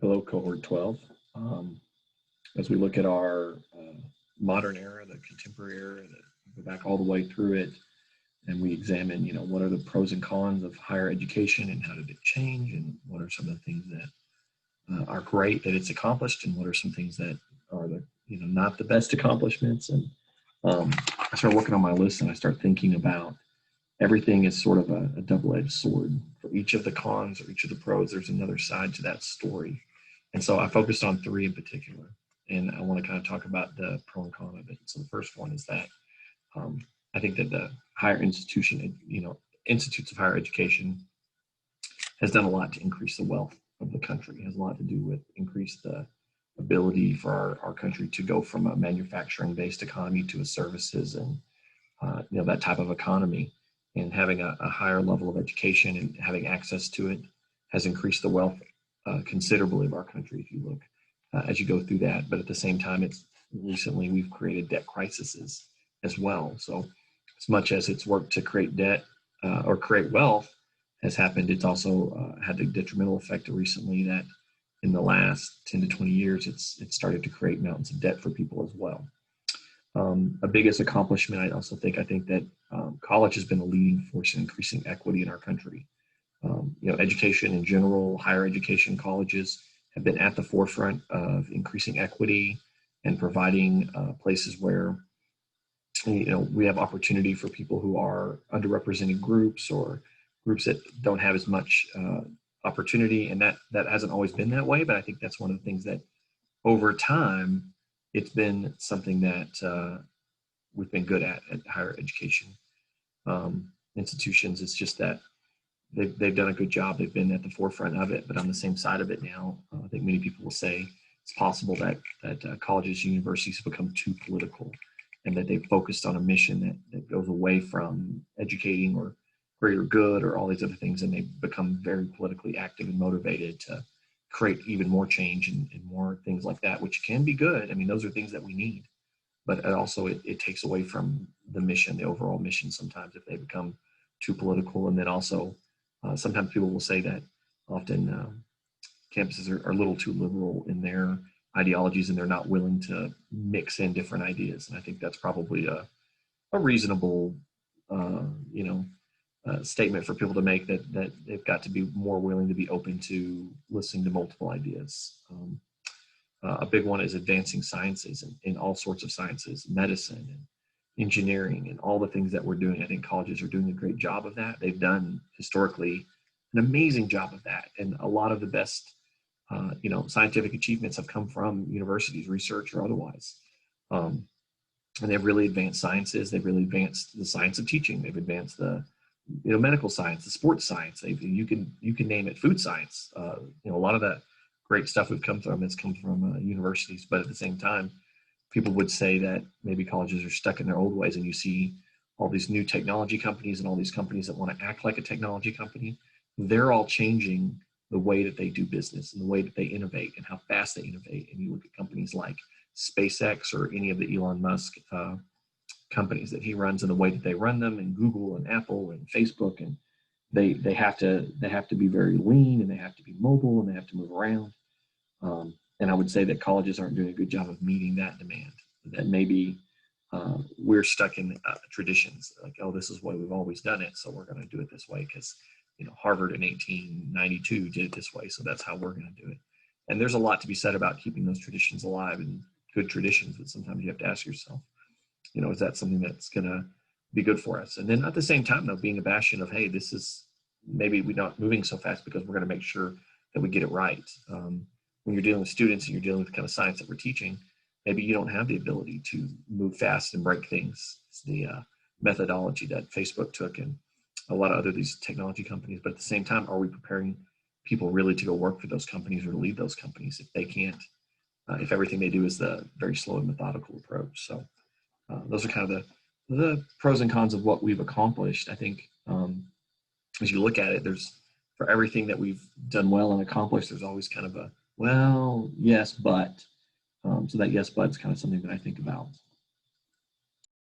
Hello, cohort 12. As we look at our modern era, the contemporary era, go back all the way through it, and we examine, what are the pros and cons of higher education and how did it change, and what are some of the things that are great that it's accomplished, and what are some things that are the, not the best accomplishments. And I started working on my list, and I start thinking about everything is sort of a double-edged sword. For each of the cons or each of the pros, there's another side to that story. And so I focused on three in particular, and I want to kind of talk about the pro and con of it. So the first one is that I think that the higher institution, institutes of higher education has done a lot to increase the wealth of the country. It has a lot to do with increase the ability for our country to go from a manufacturing-based economy to a services and that type of economy. And having a higher level of education and having access to it has increased the wealth considerably of our country, if you look, as you go through that. But at the same time, recently we've created debt crises as well. So as much as it's worked to create debt or create wealth has happened, it's also had the detrimental effect recently that in the last 10 to 20 years, it's started to create mountains of debt for people as well. A biggest accomplishment, I think that college has been a leading force in increasing equity in our country. Education in general, higher education colleges have been at the forefront of increasing equity and providing places where, we have opportunity for people who are underrepresented groups or groups that don't have as much opportunity. And that hasn't always been that way, but I think that's one of the things that over time, it's been something that we've been good at higher education institutions. It's just that they've done a good job. They've been at the forefront of it, but on the same side of it now, I think many people will say it's possible that colleges, universities have become too political and that they've focused on a mission that goes away from educating or greater good or all these other things, and they've become very politically active and motivated to create even more change and more things like that, which can be good. I mean, those are things that we need, but it takes away from the mission, the overall mission sometimes if they become too political. And then also sometimes people will say that often campuses are a little too liberal in their ideologies and they're not willing to mix in different ideas. And I think that's probably a reasonable, statement for people to make, that they've got to be more willing to be open to listening to multiple ideas. A big one is advancing sciences in all sorts of sciences, medicine and engineering and all the things that we're doing. I think colleges are doing a great job of that. They've done historically an amazing job of that. And a lot of the best, scientific achievements have come from universities, research or otherwise. And they've really advanced sciences. They've really advanced the science of teaching. They've advanced the medical science, the sports science. You can name it, food science. A lot of that great stuff we've come from has come from universities. But at the same time, people would say that maybe colleges are stuck in their old ways, and you see all these new technology companies and all these companies that want to act like a technology company. They're all changing the way that they do business and the way that they innovate and how fast they innovate. And you look at companies like SpaceX or any of the Elon Musk companies that he runs and the way that they run them, and Google and Apple and Facebook, and they have to be very lean, and they have to be mobile, and they have to move around. And I would say that colleges aren't doing a good job of meeting that demand. That maybe we're stuck in traditions like, oh, this is the way we've always done it, so we're going to do it this way because Harvard in 1892 did it this way, so that's how we're going to do it. And there's a lot to be said about keeping those traditions alive and good traditions, but sometimes you have to ask yourself, is that something that's going to be good for us? And then at the same time, though, being a bastion of, hey, this is maybe we're not moving so fast because we're going to make sure that we get it right. When you're dealing with students and you're dealing with the kind of science that we're teaching, maybe you don't have the ability to move fast and break things. It's the methodology that Facebook took and a lot of other these technology companies. But at the same time, are we preparing people really to go work for those companies or to lead those companies if they can't, if everything they do is the very slow and methodical approach? So those are kind of the pros and cons of what we've accomplished. I think as you look at it, there's, for everything that we've done well and accomplished, there's always kind of a, well, yes, but. So that yes, but is kind of something that I think about